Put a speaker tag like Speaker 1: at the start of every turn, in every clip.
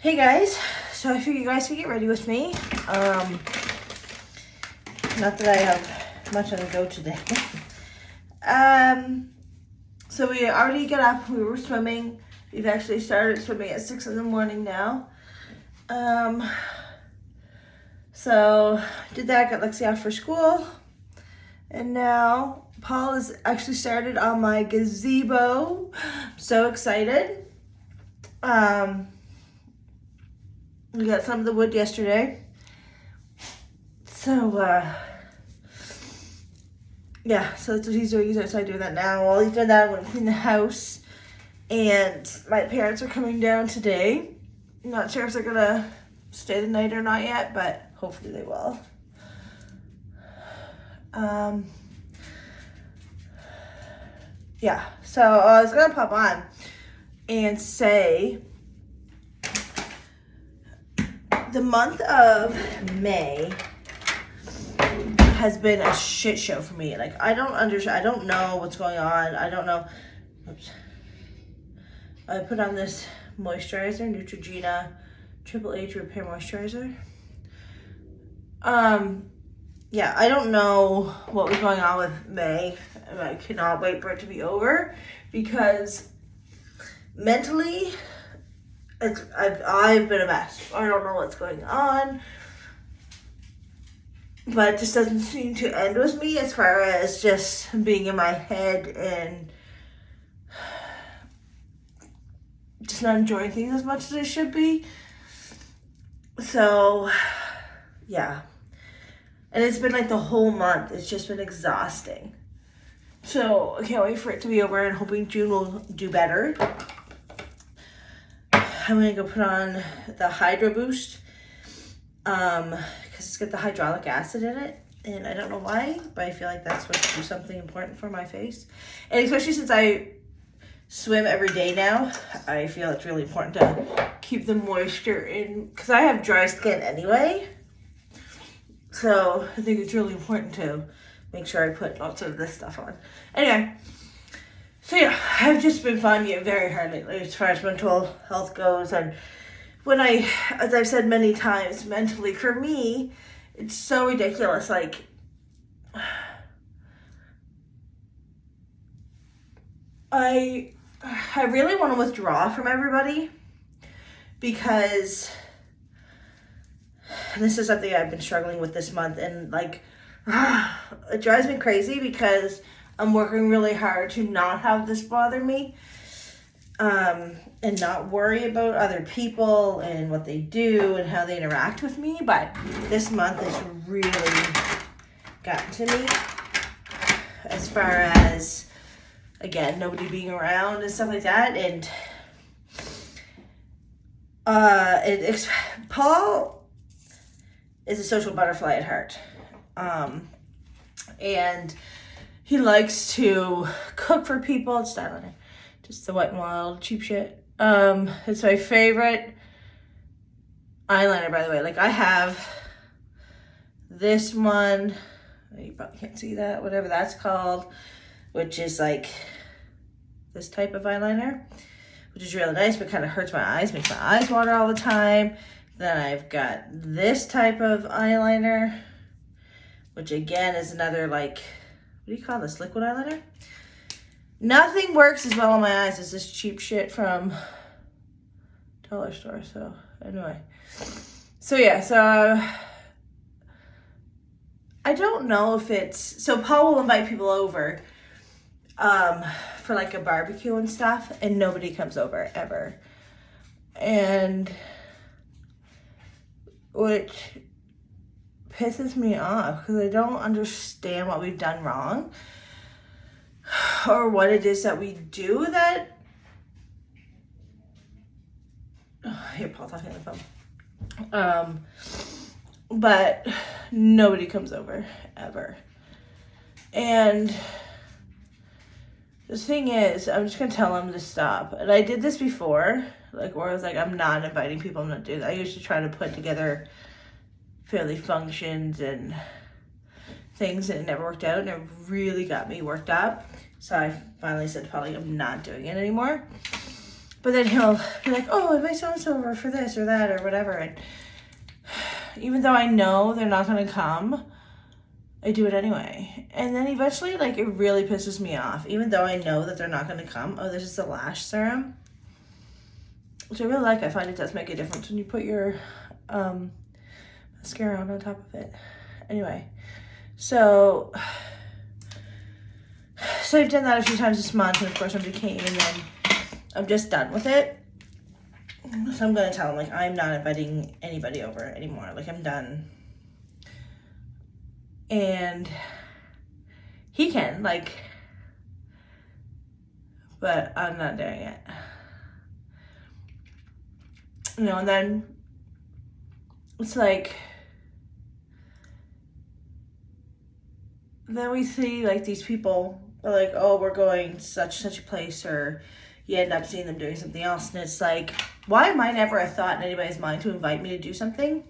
Speaker 1: Hey guys, so I figured you guys could get ready with me. Not that I have much on the go today. So we already got up, we were swimming. We've actually started swimming at 6 in the morning now. So did that, got Lexi off for school. And now Paul has actually started on my gazebo. I'm so excited. We got some of the wood yesterday. So, yeah, so that's what he's doing. He's outside doing that now. While he's doing that, I'm going to clean the house. And my parents are coming down today. I'm not sure if they're going to stay the night or not yet, but hopefully they will. Yeah, so I was going to pop on and say the month of May has been a shit show for me. Like, I don't know what's going on. I don't know. Oops. I put on this moisturizer, Neutrogena Triple H Repair Moisturizer. Yeah, I don't know what was going on with May, and I cannot wait for it to be over because mentally, I've been a mess. I don't know what's going on, but it just doesn't seem to end with me as far as just being in my head and just not enjoying things as much as I should be. So, yeah. And it's been like the whole month. It's just been exhausting. So I can't wait for it to be over and hoping June will do better. I'm going to go put on the Hydro Boost because it's got the hydraulic acid in it. And I don't know why, but I feel like that's supposed to do something important for my face. And especially since I swim every day now, I feel it's really important to keep the moisture in because I have dry skin anyway. So I think it's really important to make sure I put lots of this stuff on. Anyway, so yeah, I've just been finding it very hard lately as far as mental health goes. And as I've said many times, mentally, for me, it's so ridiculous. Like, I really want to withdraw from everybody because this is something I've been struggling with this month, and like, it drives me crazy because I'm working really hard to not have this bother me, and not worry about other people and what they do and how they interact with me. But this month has really gotten to me as far as, again, nobody being around and stuff like that. And Paul is a social butterfly at heart. And he likes to cook for people. It's eyeliner. Just the Wet n Wild cheap shit. It's my favorite eyeliner, by the way. Like, I have this one. You probably can't see that. Whatever that's called. Which is like this type of eyeliner. Which is really nice, but kind of hurts my eyes. Makes my eyes water all the time. Then I've got this type of eyeliner, which again is another, like, what do you call this? Liquid eyeliner? Nothing works as well on my eyes as this cheap shit from Dollar Store. So anyway, so yeah, so I don't know if it's, so Paul will invite people over for like a barbecue and stuff, and nobody comes over ever. And which pisses me off because I don't understand what we've done wrong or what it is that we do that. Here, Paul talking on the phone. But nobody comes over ever. And the thing is, I'm just gonna tell him to stop. And I did this before, like, where I was like, I'm not inviting people, I'm not doing that. I used to try to put together family functions and things, and it never worked out, and it really got me worked up. So I finally said, probably, I'm not doing it anymore. But then he'll be like, oh, invite so-and-so over for this or that or whatever. And even though I know they're not going to come, I do it anyway. And then eventually, like, it really pisses me off. Even though I know that they're not going to come. Oh, this is the lash serum, which I really like. I find it does make a difference when you put your mascara on top of it. Anyway, so I've done that a few times this month, and of course somebody came, and then I'm just done with it. So I'm gonna tell him, like, I'm not inviting anybody over anymore. Like, I'm done. And he can, like, but I'm not doing it. You know, and then it's like, then we see, like, these people are like, oh, we're going to such a place, or you end up seeing them doing something else, and it's like, why am I never a thought in anybody's mind to invite me to do something?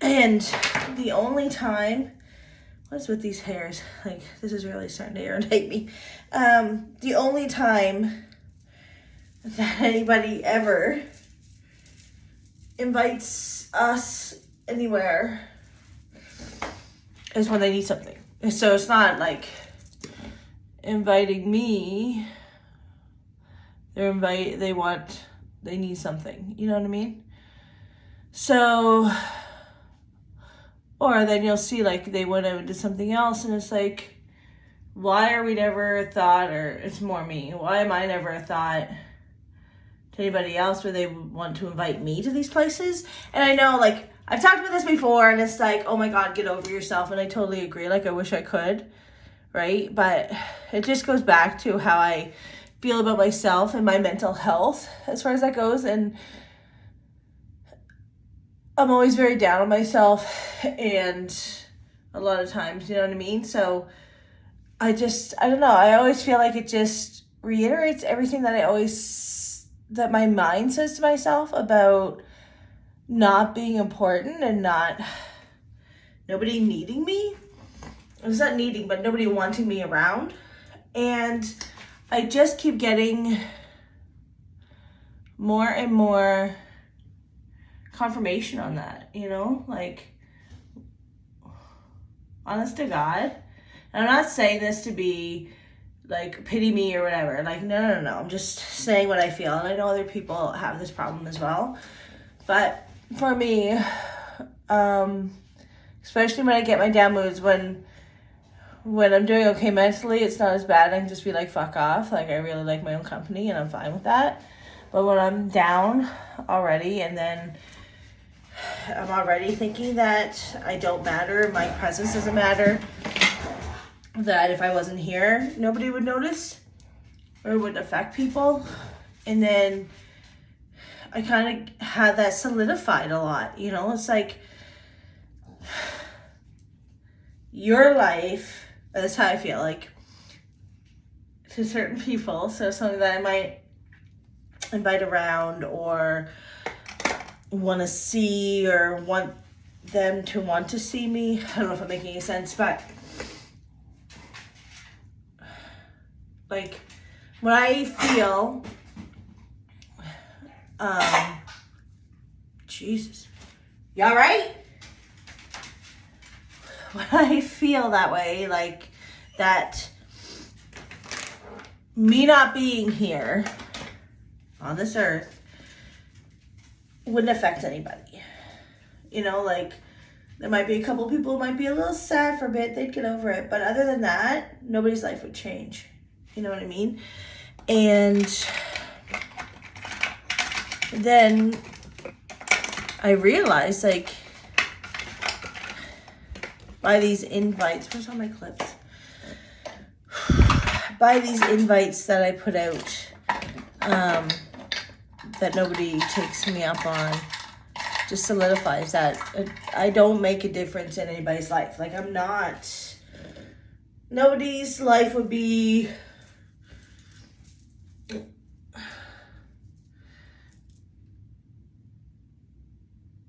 Speaker 1: And the only time, what's with these hairs? Like, this is really starting to irritate me. The only time that anybody ever invites us anywhere is when they need something. So it's not like inviting me. They need something. You know what I mean? So, or then you'll see, like, they went out and did something else, and it's like, why are we never a thought, or it's more me, why am I never a thought to anybody else where they want to invite me to these places? And I know, like, I've talked about this before, and it's like, oh my God, get over yourself. And I totally agree. Like, I wish I could, right? But it just goes back to how I feel about myself and my mental health as far as that goes. And I'm always very down on myself, and a lot of times, you know what I mean? So I don't know. I always feel like it just reiterates everything that my mind says to myself about not being important and nobody needing me. It's not needing, but nobody wanting me around. And I just keep getting more and more confirmation on that, you know? Like, honest to God. And I'm not saying this to be like, pity me or whatever. Like, no. I'm just saying what I feel. And I know other people have this problem as well. But for me, especially when I get my down moods, when I'm doing okay mentally, it's not as bad. I can just be like, fuck off. Like, I really like my own company, and I'm fine with that. But when I'm down already, and then I'm already thinking that I don't matter, my presence doesn't matter, that if I wasn't here, nobody would notice or it wouldn't affect people. And then I kind of had that solidified a lot, you know? It's like, your life, that's how I feel, like, to certain people. So something that I might invite around or want to see or want them to want to see me. I don't know if I'm making any sense, but like, when I feel, Jesus, you all right? When I feel that way, like, that me not being here on this earth wouldn't affect anybody. You know, like, there might be a couple people who might be a little sad for a bit, they'd get over it. But other than that, nobody's life would change. You know what I mean? And then I realized, like, by these invites, where's all my clips? By these invites that I put out, that nobody takes me up on, just solidifies that I don't make a difference in anybody's life. Like, I'm not, nobody's life would be,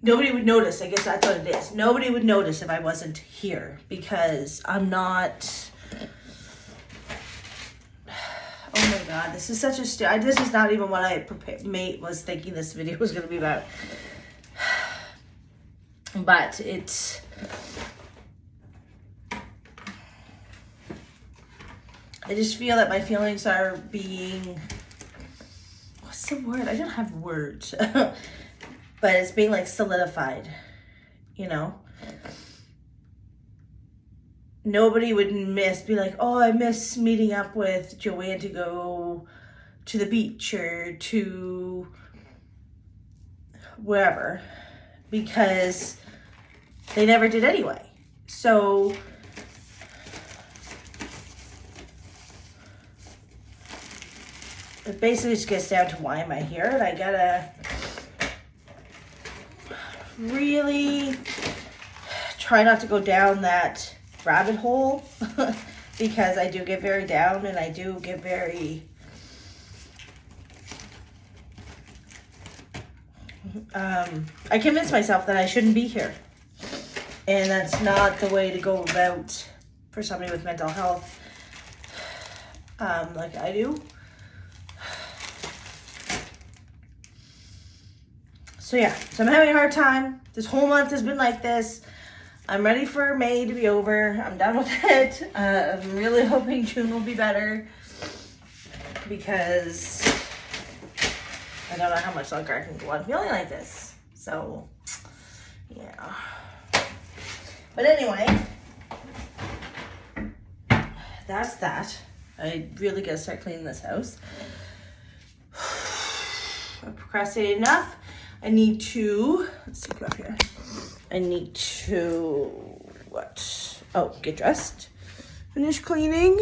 Speaker 1: nobody would notice. I guess that's what it is. Nobody would notice if I wasn't here, because I'm not, oh my God, this is such a this is not even what I was thinking this video was going to be about. But it's... I just feel that my feelings are being... What's the word? I don't have words. But it's being like solidified, you know? Nobody would be like, oh, I miss meeting up with Joanne to go to the beach or to wherever, because they never did anyway. So it basically just gets down to why am I here, and I gotta really try not to go down that rabbit hole because I do get very down and I do get very I convince myself that I shouldn't be here, and that's not the way to go about for somebody with mental health like I do. So yeah, so I'm having a hard time. This whole month has been like this. I'm ready for May to be over. I'm done with it. I'm really hoping June will be better because I don't know how much longer I can go on feeling like this. So, yeah. But anyway, that's that. I really gotta start cleaning this house. I procrastinated enough. I need to, let's see, go up here. I need to, get dressed, finish cleaning,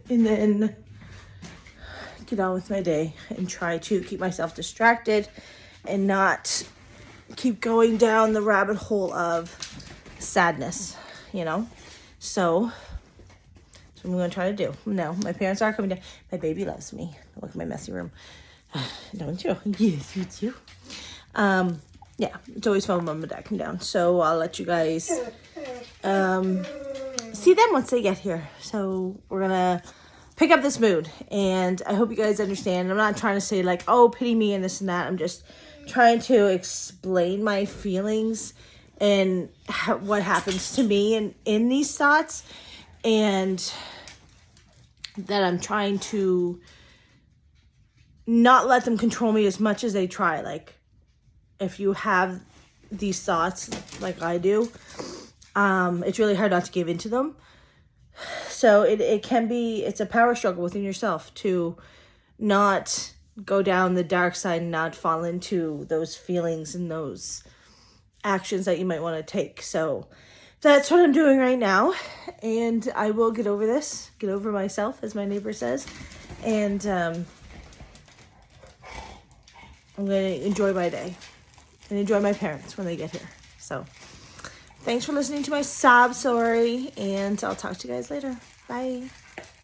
Speaker 1: and then get on with my day and try to keep myself distracted and not keep going down the rabbit hole of sadness, you know? So, that's what I'm going to try to do. No, my parents are coming down. My baby loves me. Look at my messy room. Don't you? Yes, you do. Yeah, it's always fun when Mom and Dad come down. So I'll let you guys see them once they get here. So we're gonna pick up this mood, and I hope you guys understand. I'm not trying to say like, oh, pity me and this and that. I'm just trying to explain my feelings and what happens to me in these thoughts, and that I'm trying to not let them control me as much as they try. Like, if you have these thoughts like I do, it's really hard not to give into them. So it's a power struggle within yourself to not go down the dark side and not fall into those feelings and those actions that you might want to take. So that's what I'm doing right now. And I will get over this, get over myself, as my neighbor says. And I'm going to enjoy my day and enjoy my parents when they get here. So thanks for listening to my sob story, and I'll talk to you guys later. Bye.